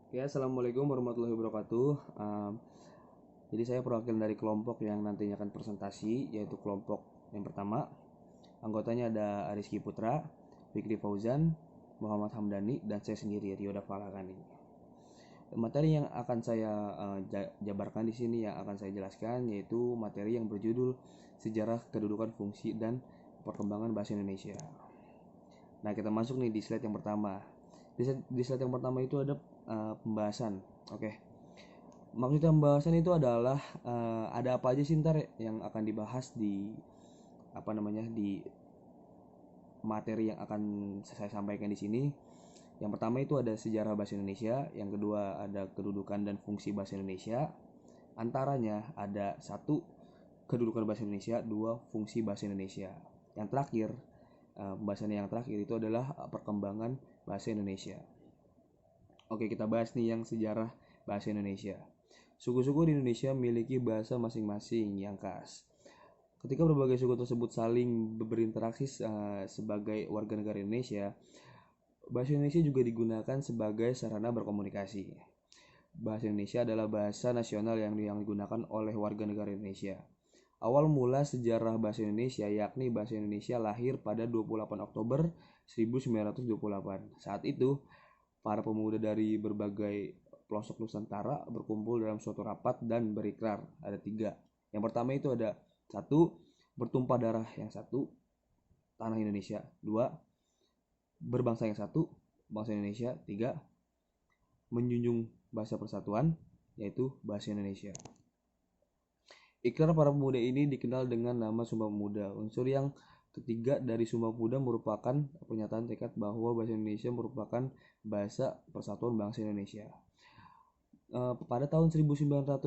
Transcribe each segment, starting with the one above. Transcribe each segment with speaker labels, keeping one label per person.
Speaker 1: Ya, assalamualaikum warahmatullahi wabarakatuh. Jadi saya perwakilan dari kelompok yang nantinya akan presentasi, yaitu kelompok yang pertama. Anggotanya ada Ariski Putra, Fikri Fauzan, Muhammad Hamdani, dan saya sendiri Rio Davalakani. Materi yang akan saya jabarkan di sini yang akan saya jelaskan yaitu materi yang berjudul Sejarah Kedudukan Fungsi dan Perkembangan Bahasa Indonesia. Nah, kita masuk nih di slide yang pertama. Di slide yang pertama itu ada pembahasan. Oke. Maksud pembahasan itu adalah ada apa aja sih ntar yang akan dibahas di di materi yang akan saya sampaikan di sini. Yang pertama itu ada sejarah bahasa Indonesia, yang kedua ada kedudukan dan fungsi bahasa Indonesia. Antaranya ada satu, kedudukan bahasa Indonesia, dua, fungsi bahasa Indonesia. Yang terakhir, pembahasan yang terakhir itu adalah perkembangan bahasa Indonesia. Oke, kita bahas nih yang sejarah bahasa Indonesia. Suku-suku di Indonesia memiliki bahasa masing-masing yang khas. Ketika berbagai suku tersebut saling berinteraksi sebagai warga negara Indonesia, bahasa Indonesia juga digunakan sebagai sarana berkomunikasi. Bahasa Indonesia adalah bahasa nasional yang digunakan oleh warga negara Indonesia. Awal mula sejarah bahasa Indonesia yakni bahasa Indonesia lahir pada 28 Oktober 1928. Saat itu, para pemuda dari berbagai pelosok Nusantara berkumpul dalam suatu rapat dan berikrar. Ada tiga. Yang pertama itu ada satu, bertumpah darah. Yang satu, tanah Indonesia. Dua, berbangsa yang satu, bangsa Indonesia. Tiga, menjunjung bahasa persatuan, yaitu bahasa Indonesia. Ikrar para pemuda ini dikenal dengan nama Sumpah Pemuda. Unsur yang ketiga dari Sumpah Pemuda merupakan pernyataan tekad bahwa bahasa Indonesia merupakan bahasa persatuan bangsa Indonesia. Pada tahun 1928,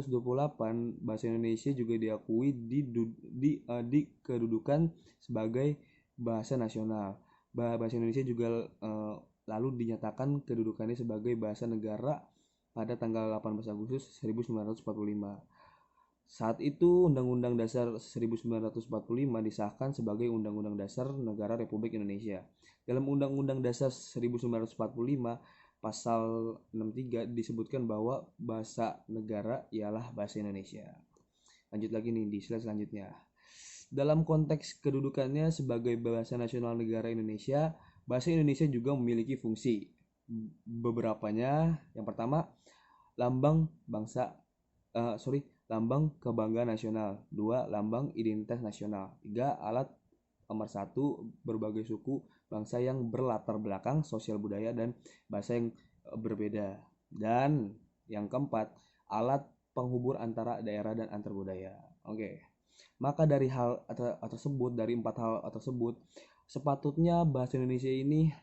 Speaker 1: bahasa Indonesia juga diakui di kedudukan sebagai bahasa nasional. Bahasa Indonesia juga lalu dinyatakan kedudukannya sebagai bahasa negara pada tanggal 18 Agustus 1945. Saat itu Undang-Undang Dasar 1945 disahkan sebagai Undang-Undang Dasar Negara Republik Indonesia. Dalam Undang-Undang Dasar 1945 Pasal 63 disebutkan bahwa bahasa negara ialah bahasa Indonesia. Lanjut lagi nih di slide selanjutnya. Dalam konteks kedudukannya sebagai bahasa nasional negara Indonesia, bahasa Indonesia juga memiliki fungsi. Beberapanya, yang pertama, lambang bangsa lambang kebanggaan nasional. Dua, lambang identitas nasional. Tiga, alat pemersatu berbagai suku bangsa yang berlatar belakang sosial budaya dan bahasa yang berbeda. Dan yang keempat, alat penghubur antara daerah dan antar budaya. Oke. Maka dari hal tersebut, dari empat hal tersebut, sepatutnya bahasa Indonesia ini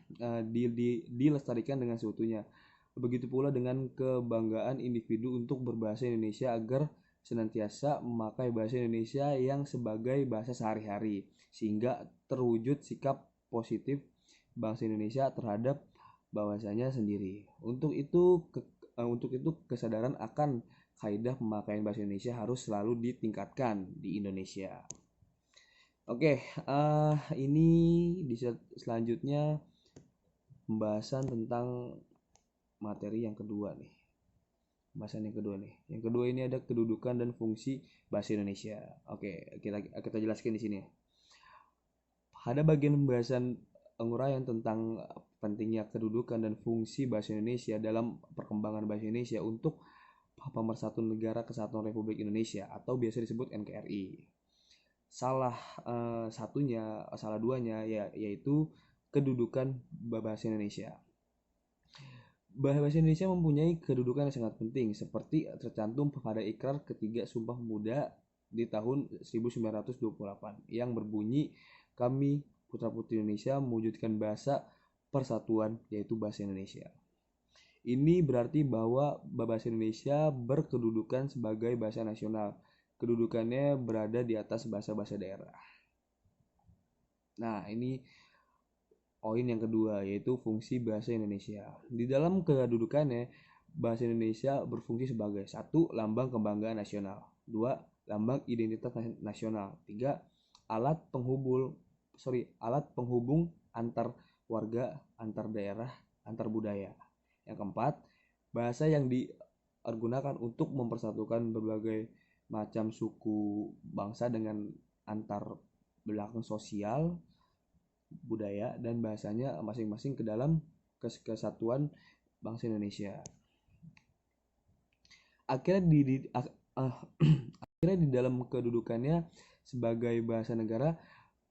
Speaker 1: dilestarikan dengan seutuhnya. Begitu pula dengan kebanggaan individu untuk berbahasa Indonesia agar senantiasa memakai bahasa Indonesia yang sebagai bahasa sehari-hari sehingga terwujud sikap positif bangsa Indonesia terhadap bahasanya sendiri. Untuk itu kesadaran akan kaidah pemakaian bahasa Indonesia harus selalu ditingkatkan di Indonesia. Oke, ini di selanjutnya pembahasan tentang materi yang kedua nih. Pembahasan yang kedua nih. Yang kedua ini ada kedudukan dan fungsi bahasa Indonesia. Oke, kita jelaskan di sini. Ada bagian pembahasan penguraian tentang pentingnya kedudukan dan fungsi bahasa Indonesia dalam perkembangan bahasa Indonesia untuk Pemersatuan Negara Kesatuan Republik Indonesia atau biasa disebut NKRI. Salah duanya yaitu kedudukan bahasa Indonesia. Bahasa Indonesia mempunyai kedudukan yang sangat penting seperti tercantum pada Ikrar Ketiga Sumpah Pemuda di tahun 1928 yang berbunyi, kami putra-putri Indonesia mewujudkan bahasa persatuan yaitu bahasa Indonesia. Ini berarti bahwa bahasa Indonesia berkedudukan sebagai bahasa nasional. Kedudukannya berada di atas bahasa-bahasa daerah. Nah, ini poin yang kedua yaitu fungsi bahasa Indonesia. Di dalam kedudukannya, bahasa Indonesia berfungsi sebagai satu, lambang kebanggaan nasional. Dua, lambang identitas nasional. Tiga, alat penghubung antar warga, antar daerah, antar budaya. Yang keempat, bahasa yang digunakan untuk mempersatukan berbagai macam suku bangsa dengan antar belakang sosial, budaya, dan bahasanya masing-masing ke dalam kesatuan bangsa Indonesia. Akhirnya akhirnya di dalam kedudukannya sebagai bahasa negara,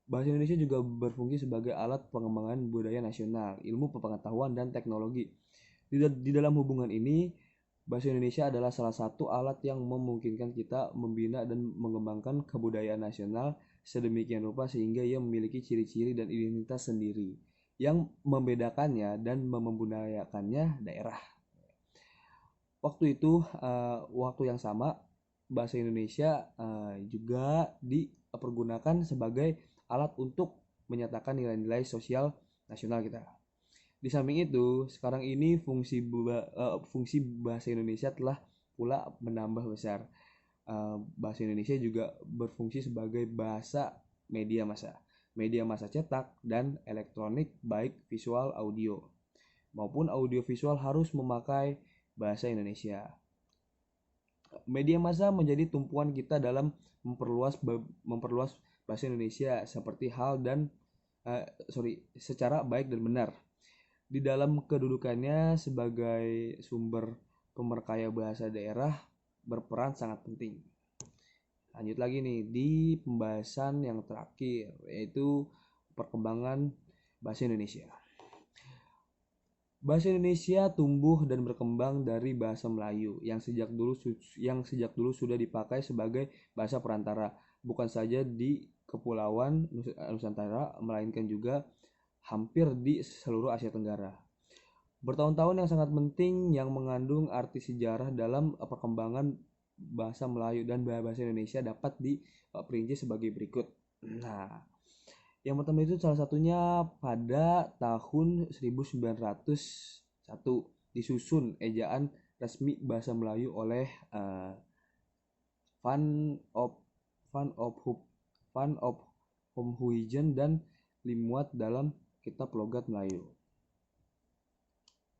Speaker 1: bahasa Indonesia juga berfungsi sebagai alat pengembangan budaya nasional, ilmu pengetahuan, dan teknologi. Di dalam hubungan ini, bahasa Indonesia adalah salah satu alat yang memungkinkan kita membina dan mengembangkan kebudayaan nasional sedemikian rupa sehingga ia memiliki ciri-ciri dan identitas sendiri yang membedakannya dan membudayakannya daerah. Waktu itu, waktu yang sama, bahasa Indonesia juga dipergunakan sebagai alat untuk menyatakan nilai-nilai sosial nasional kita. Di samping itu, sekarang ini fungsi bahasa Indonesia telah pula menambah besar. Bahasa Indonesia juga berfungsi sebagai bahasa media massa cetak dan elektronik, baik visual, audio maupun audiovisual harus memakai bahasa Indonesia. Media massa menjadi tumpuan kita dalam memperluas bahasa Indonesia seperti secara baik dan benar. Di dalam kedudukannya sebagai sumber pemerkaya bahasa daerah berperan sangat penting. Lanjut lagi nih di pembahasan yang terakhir, yaitu perkembangan bahasa Indonesia. Bahasa Indonesia tumbuh dan berkembang dari bahasa Melayu yang sejak dulu sudah dipakai sebagai bahasa perantara, bukan saja di Kepulauan Nusantara, melainkan juga hampir di seluruh Asia Tenggara. Bertahun-tahun yang sangat penting yang mengandung arti sejarah dalam perkembangan bahasa Melayu dan bahasa Indonesia dapat diperinci sebagai berikut. Nah, yang pertama itu salah satunya pada tahun 1901 disusun ejaan resmi bahasa Melayu oleh Van op Homhuijen dan dimuat dalam Kitab Logat Melayu.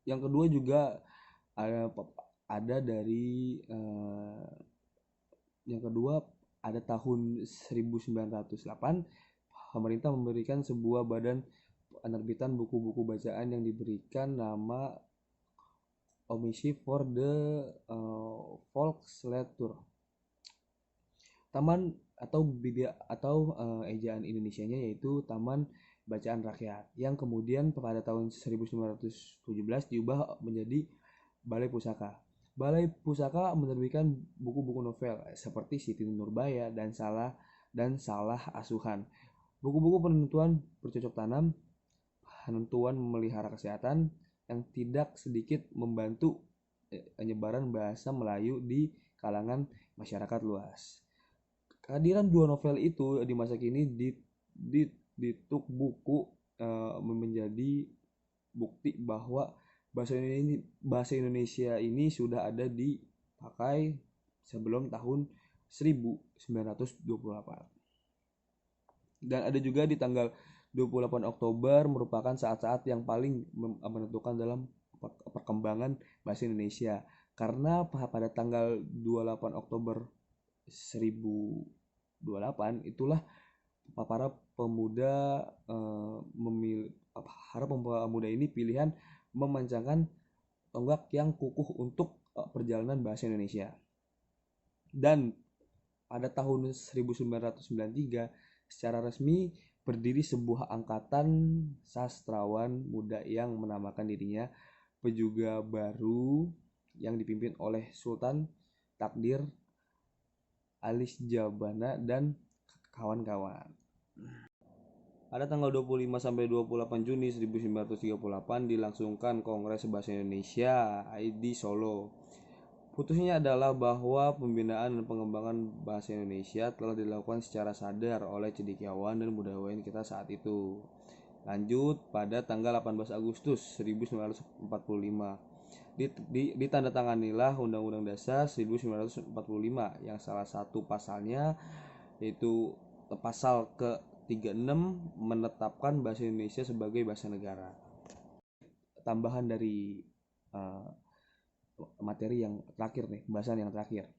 Speaker 1: Yang kedua juga ada tahun 1908 pemerintah memberikan sebuah badan penerbitan buku-buku bacaan yang diberikan nama Komisi for the Volkslitteratur. Taman atau ejaan Indonesianya yaitu Taman Bacaan Rakyat, yang kemudian pada tahun 1917 diubah menjadi Balai Pusaka. Balai Pusaka menerbitkan buku-buku novel seperti Siti Nurbaya dan Salah Asuhan, buku-buku penentuan bercocok tanam, penentuan memelihara kesehatan, yang tidak sedikit membantu penyebaran bahasa Melayu di kalangan masyarakat luas. Kehadiran dua novel itu di masa kini dituk buku menjadi bukti bahwa bahasa Indonesia ini sudah ada dipakai sebelum tahun 1928. Dan ada juga di tanggal 28 Oktober merupakan saat-saat yang paling menentukan dalam perkembangan bahasa Indonesia, karena pada tanggal 28 Oktober 1028 itulah para pemuda ini pilihan memancangkan tonggak yang kukuh untuk perjalanan bahasa Indonesia. Dan pada tahun 1993 secara resmi berdiri sebuah angkatan sastrawan muda yang menamakan dirinya Pejuga Baru, yang dipimpin oleh Sultan Takdir Alis Jabana dan kawan-kawan. Pada tanggal 25 sampai 28 Juni 1938 dilangsungkan Kongres Bahasa Indonesia di Solo. Putusnya adalah bahwa pembinaan dan pengembangan bahasa Indonesia telah dilakukan secara sadar oleh cendekiawan dan budayawan kita saat itu. Lanjut pada tanggal 18 Agustus 1945 ditandatanganilah Undang-Undang Dasar 1945 yang salah satu pasalnya yaitu pasal ke-36 menetapkan bahasa Indonesia sebagai bahasa negara. Tambahan dari materi yang terakhir nih, pembahasan yang terakhir.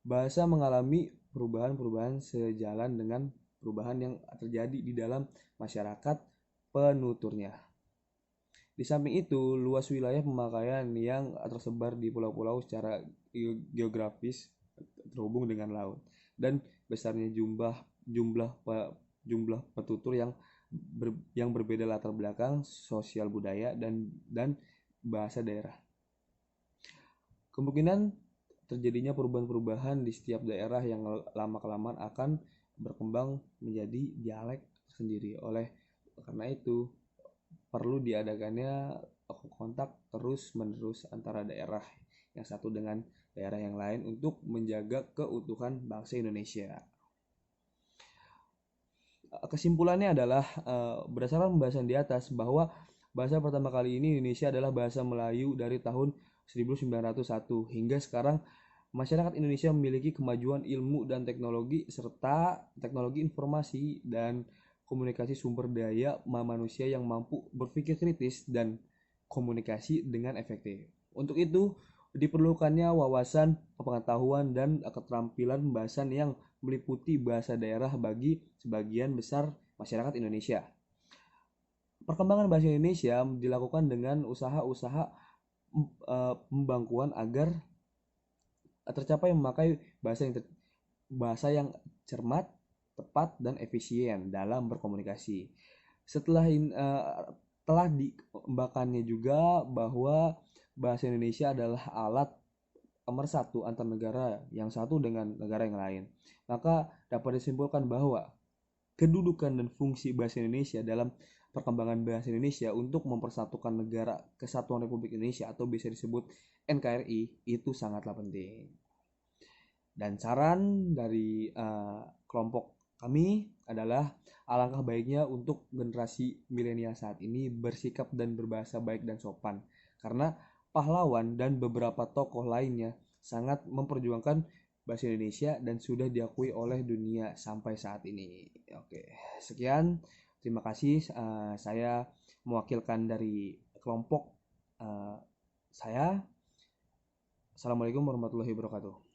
Speaker 1: Bahasa mengalami perubahan-perubahan sejalan dengan perubahan yang terjadi di dalam masyarakat penuturnya. Di samping itu, luas wilayah pemakaian yang tersebar di pulau-pulau secara geografis terhubung dengan laut dan besarnya jumlah petutur yang berbeda latar belakang sosial budaya dan bahasa daerah. Kemungkinan terjadinya perubahan-perubahan di setiap daerah yang lama-kelamaan akan berkembang menjadi dialek sendiri. Karena itu perlu diadakannya kontak terus-menerus antara daerah yang satu dengan daerah yang lain untuk menjaga keutuhan bangsa Indonesia. Kesimpulannya adalah berdasarkan pembahasan di atas bahwa bahasa pertama kali ini Indonesia adalah bahasa Melayu dari tahun 1901 hingga sekarang. Masyarakat Indonesia memiliki kemajuan ilmu dan teknologi serta teknologi informasi dan komunikasi sumber daya manusia yang mampu berpikir kritis dan komunikasi dengan efektif. Untuk itu, diperlukannya wawasan, pengetahuan, dan keterampilan pembahasan yang meliputi bahasa daerah bagi sebagian besar masyarakat Indonesia. Perkembangan bahasa Indonesia dilakukan dengan usaha-usaha pembangkuan agar tercapai memakai bahasa yang cermat, tepat, dan efisien dalam berkomunikasi. Telah dikembangkannya juga bahwa bahasa Indonesia adalah alat pemersatu antar negara yang satu dengan negara yang lain. Maka dapat disimpulkan bahwa kedudukan dan fungsi bahasa Indonesia dalam perkembangan bahasa Indonesia untuk mempersatukan negara Kesatuan Republik Indonesia atau bisa disebut NKRI itu sangatlah penting. Dan saran dari kelompok kami adalah alangkah baiknya untuk generasi milenial saat ini bersikap dan berbahasa baik dan sopan, karena pahlawan dan beberapa tokoh lainnya sangat memperjuangkan bahasa Indonesia dan sudah diakui oleh dunia sampai saat ini. Oke, sekian. Terima kasih. Saya mewakilkan dari kelompok saya. Assalamualaikum warahmatullahi wabarakatuh.